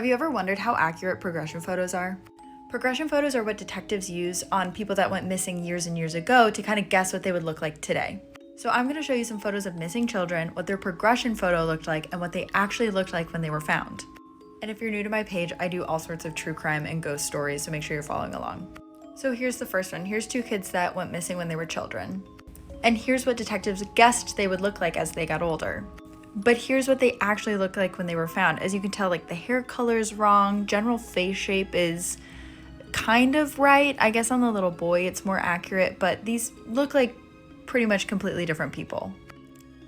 you ever wondered how accurate progression photos are? Progression photos are what detectives use on people that went missing years and years ago to kind of guess what they would look like today. So I'm going to show you some photos of missing children, what their progression photo looked like, and what they actually looked like when they were found. And if you're new to my page, I do all sorts of true crime and ghost stories, so make sure you're following along. So here's the first one. Here's two kids that went missing when they were children. And here's what detectives guessed they would look like as they got older. But here's what they actually looked like when they were found. As you can tell, like the hair color is wrong, general face shape is kind of right. I guess on the little boy it's more accurate, but these look like pretty much completely different people.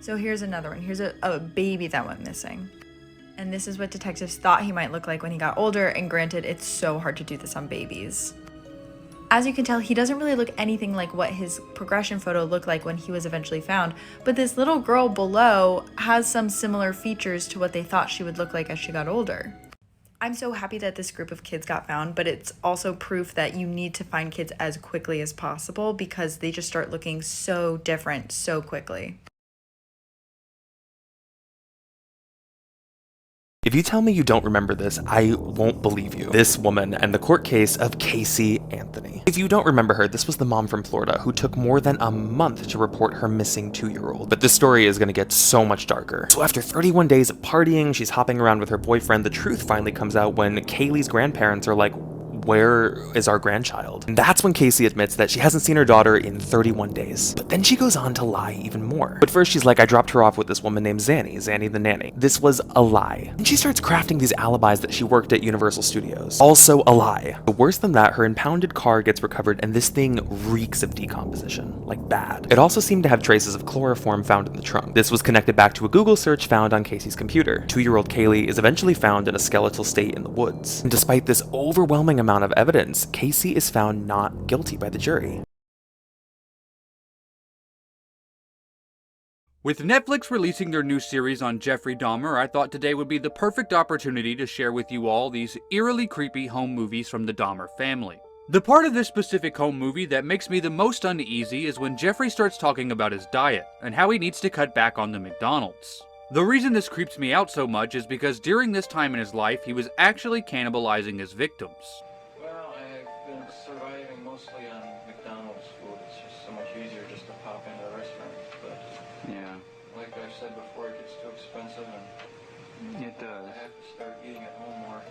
So here's another one. Here's a baby that went missing. And this is what detectives thought he might look like when he got older, and granted, it's so hard to do this on babies. As you can tell, he doesn't really look anything like what his progression photo looked like when he was eventually found, but this little girl below has some similar features to what they thought she would look like as she got older. I'm so happy that this group of kids got found, but it's also proof that you need to find kids as quickly as possible because they just start looking so different so quickly. If you tell me you don't remember this, I won't believe you. This woman and the court case of Casey Anthony. If you don't remember her, this was the mom from Florida who took more than a month to report her missing 2-year-old. But this story is gonna get so much darker. So after 31 days of partying, she's hopping around with her boyfriend, the truth finally comes out when Kaylee's grandparents are like, where is our grandchild? And that's when Casey admits that she hasn't seen her daughter in 31 days. But then she goes on to lie even more. But first she's like, I dropped her off with this woman named Zanny the nanny. This was a lie. And she starts crafting these alibis that she worked at Universal Studios. Also a lie. But worse than that, her impounded car gets recovered and this thing reeks of decomposition. Like bad. It also seemed to have traces of chloroform found in the trunk. This was connected back to a Google search found on Casey's computer. 2-year-old Kaylee is eventually found in a skeletal state in the woods. And despite this overwhelming amount of evidence, Casey is found not guilty by the jury. With Netflix releasing their new series on Jeffrey Dahmer, I thought today would be the perfect opportunity to share with you all these eerily creepy home movies from the Dahmer family. The part of this specific home movie that makes me the most uneasy is when Jeffrey starts talking about his diet and how he needs to cut back on the McDonald's. The reason this creeps me out so much is because during this time in his life, he was actually cannibalizing his victims. Surviving mostly on McDonald's food. It's just so much easier just to pop into a restaurant. But yeah, like I've said before, it gets too expensive and it does. I have to start eating at home more.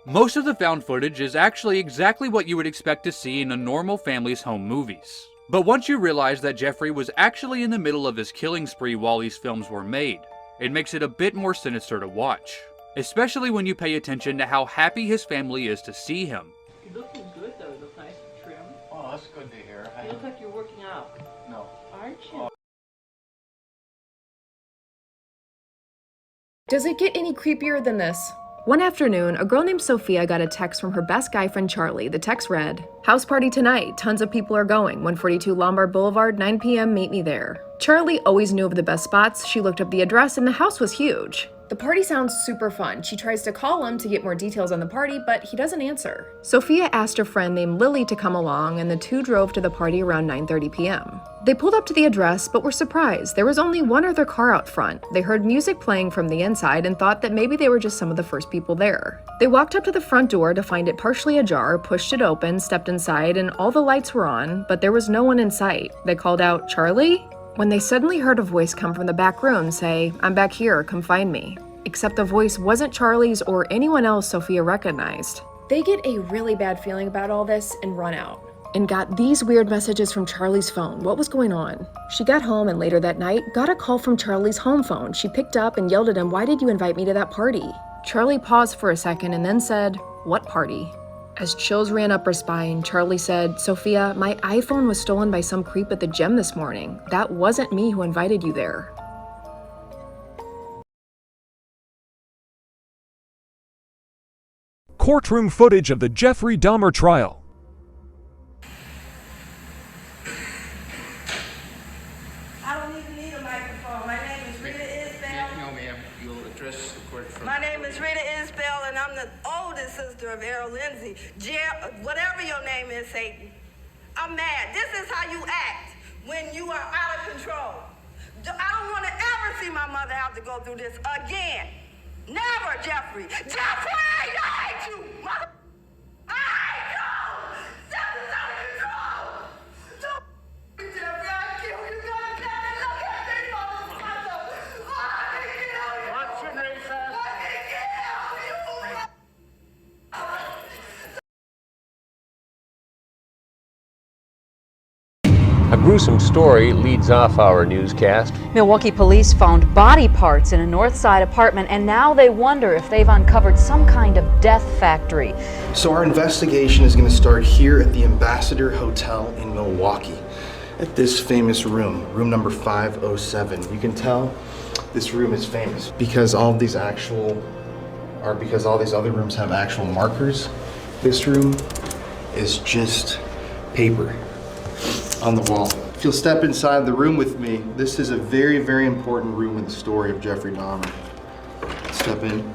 Most of the found footage is actually exactly what you would expect to see in a normal family's home movies. But once you realize that Jeffrey was actually in the middle of his killing spree while these films were made, it makes it a bit more sinister to watch. Especially when you pay attention to how happy his family is to see him. You're looking good though, you look nice and trim. Oh, that's good to hear. You look like you're working out. No. Aren't you? Does it get any creepier than this? One afternoon, a girl named Sophia got a text from her best guy friend Charlie. The text read, "House party tonight, tons of people are going, 142 Lombard Boulevard, 9 p.m, meet me there." Charlie always knew of the best spots. She looked up the address and the house was huge. The party sounds super fun. She tries to call him to get more details on the party, but he doesn't answer. Sophia asked a friend named Lily to come along, and the two drove to the party around 9:30 p.m. They pulled up to the address, but were surprised. There was only one other car out front. They heard music playing from the inside and thought that maybe they were just some of the first people there. They walked up to the front door to find it partially ajar, pushed it open, stepped inside, and all the lights were on, but there was no one in sight. They called out, "Charlie?" When they suddenly heard a voice come from the back room say, "I'm back here, come find me." Except the voice wasn't Charlie's or anyone else Sophia recognized. They get a really bad feeling about all this and run out. And got these weird messages from Charlie's phone. What was going on? She got home and later that night got a call from Charlie's home phone. She picked up and yelled at him, "Why did you invite me to that party?" Charlie paused for a second and then said, "What party?" As chills ran up her spine, Charlie said, "Sophia, my iPhone was stolen by some creep at the gym this morning. That wasn't me who invited you there." Courtroom footage of the Jeffrey Dahmer trial. I don't even need a microphone. My name is Rita Isbell. No, ma'am. You'll address the court from... My name is Rita Isbell, and I'm the oldest sister of Errol Lindsay. Whatever your name is, Satan. I'm mad. This is how you act when you are out of control. I don't want to ever see my mother have to go through this again. Never, Jeffrey. Jeffrey, I hate you, mother. I hate you. Jeffrey's out of control. Don't, Jeffrey, I kill you. God damn it. Look at me, motherfucker. I can kill you. What's your name, sir? I can kill you. A gruesome story leads off our newscast. Milwaukee police found body parts in a North Side apartment, and now they wonder if they've uncovered some kind of death factory. So our investigation is going to start here at the Ambassador Hotel in Milwaukee, at this famous room, room number 507. You can tell this room is famous because all these other rooms have actual markers. This room is just paper on the wall. If you'll step inside the room with me, this is a very, very important room in the story of Jeffrey Dahmer. Step in.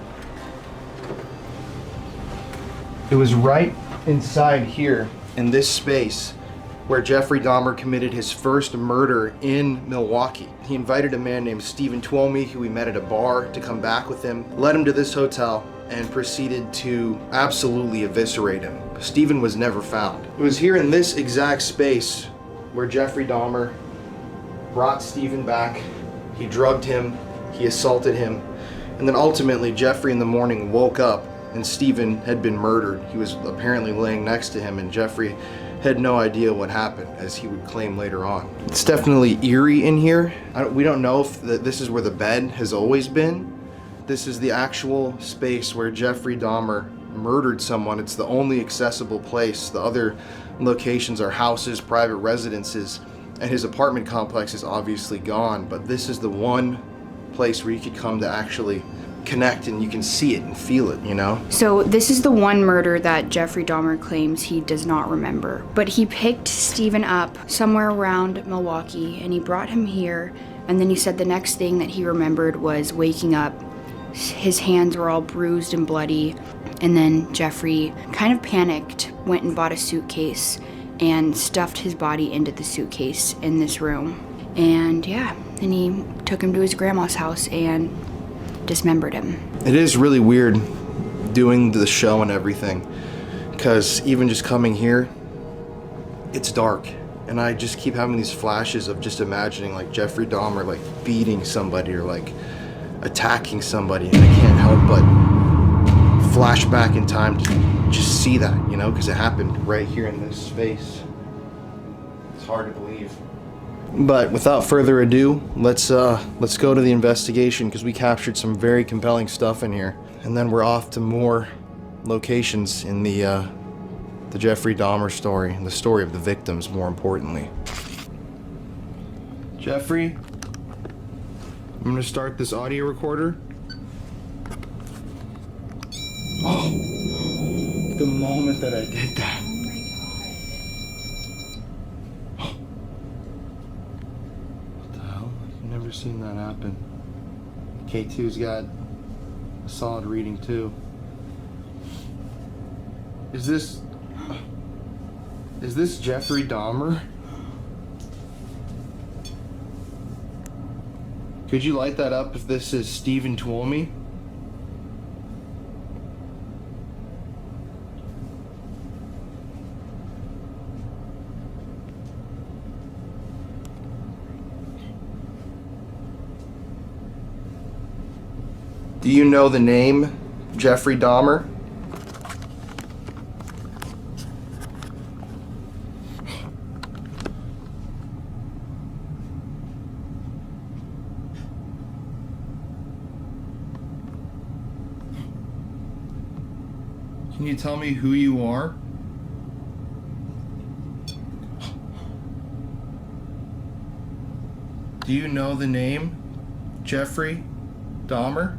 It was right inside here, in this space, where Jeffrey Dahmer committed his first murder in Milwaukee. He invited a man named Stephen Twomey, who he met at a bar, to come back with him, led him to this hotel, and proceeded to absolutely eviscerate him. Stephen was never found. It was here in this exact space where Jeffrey Dahmer brought Stephen back. He drugged him, he assaulted him, and then ultimately Jeffrey in the morning woke up and Stephen had been murdered. He was apparently laying next to him and Jeffrey had no idea what happened, as he would claim later on. It's definitely eerie in here. We don't know if this is where the bed has always been. This is the actual space where Jeffrey Dahmer murdered someone. It's the only accessible place. The other locations are houses, private residences, and his apartment complex is obviously gone, but this is the one place where you could come to actually connect and you can see it and feel it, you know? So this is the one murder that Jeffrey Dahmer claims he does not remember. But he picked Stephen up somewhere around Milwaukee and he brought him here, and then he said the next thing that he remembered was waking up. His hands were all bruised and bloody, and then Jeffrey kind of panicked, went and bought a suitcase and stuffed his body into the suitcase in this room. And yeah, then he took him to his grandma's house and dismembered him. It is really weird doing the show and everything, because even just coming here, it's dark. And I just keep having these flashes of just imagining like Jeffrey Dahmer like beating somebody or like attacking somebody, and I can't help but flash back in time to just see that, you know, because it happened right here in this space. It's hard to believe. But without further ado, let's go to the investigation, because we captured some very compelling stuff in here, and then we're off to more locations in the Jeffrey Dahmer story, and the story of the victims, more importantly. Jeffrey, I'm gonna start this audio recorder. Oh, the moment that I did that. What the hell? I've never seen that happen. K2's got a solid reading too. Is this Jeffrey Dahmer? Could you light that up if this is Stephen Twomey? Do you know the name Jeffrey Dahmer? Can you tell me who you are? Do you know the name Jeffrey Dahmer?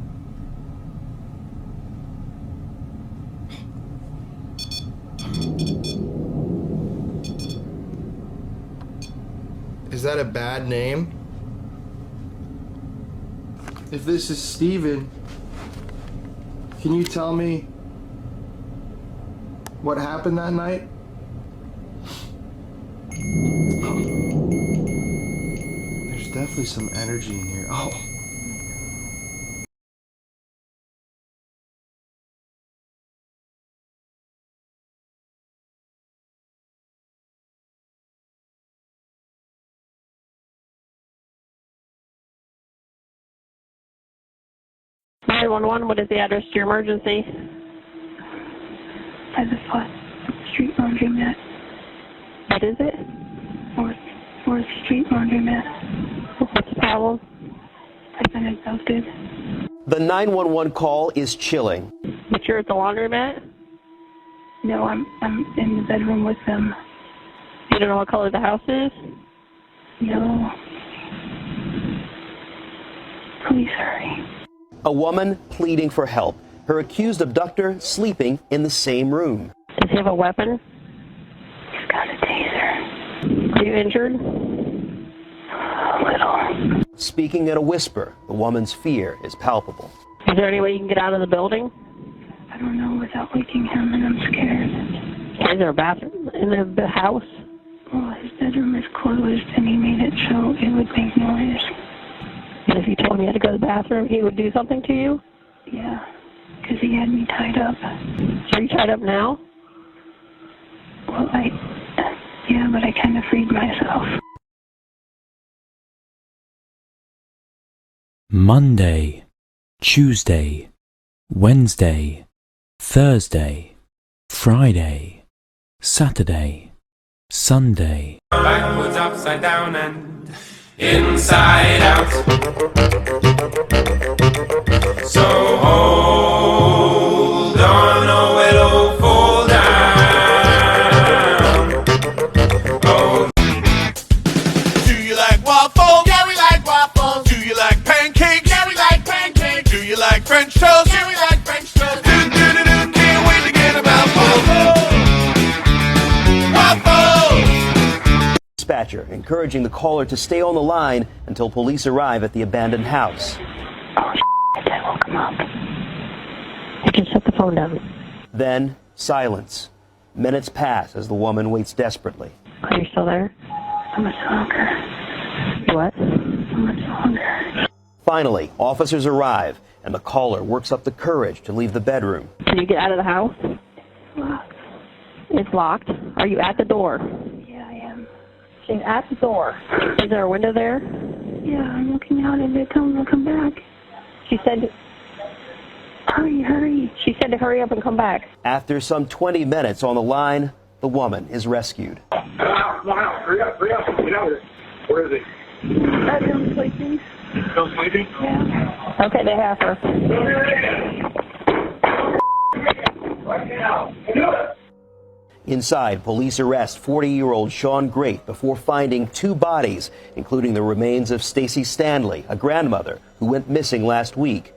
Is that a bad name? If this is Stephen, can you tell me what happened that night? There's definitely some energy in here. Oh. 911, what is the address to your emergency? By the Street Laundromat. What is it? 4th Street Laundromat. What's the problem? I've been abducted. The 911 call is chilling. But you're at the laundromat? No, I'm in the bedroom with them. You don't know what color the house is? No. Please hurry. A woman pleading for help. Her accused abductor sleeping in the same room. Does he have a weapon? He's got a taser. Are you injured? A little. Speaking in a whisper, the woman's fear is palpable. Is there any way you can get out of the building? I don't know without waking him, and I'm scared. Is there a bathroom in the house? Well, his bedroom is closed, and he made it so it would make noise. And if you told him you had to go to the bathroom, he would do something to you? Yeah, because he had me tied up. So are you tied up now? Well, yeah, but I kind of freed myself. Monday, Tuesday, Wednesday, Thursday, Friday, Saturday, Sunday. Backwards, upside down, and inside out. So hold on or it'll fall down. Oh. Do you like waffles? Yeah, we like waffles. Do you like pancakes? Yeah, we like pancakes. Do you like French toast? Yeah, we like French toast. Can't wait to get about waffles. Waffles! Dispatcher encouraging the caller to stay on the line until police arrive at the abandoned house. Oh, that woke him up. You can set the phone down. Then silence. Minutes pass as the woman waits desperately. Are you still there? How much longer? What? How much longer? Finally, officers arrive, and the caller works up the courage to leave the bedroom. Can you get out of the house? Locked. It's locked. Are you at the door? Yeah, I am. She's at the door. Is there a window there? Yeah, I'm looking out and they tell me to come back. She said, hurry. She said to hurry up and come back. After some 20 minutes on the line, the woman is rescued. Come on, hurry up, get out of here. Where is he? Bedroom sleeping. Still sleeping? Yeah. Okay, they have her. Inside, police arrest 40-year-old Sean Great before finding 2 bodies, including the remains of Stacy Stanley, a grandmother who went missing last week.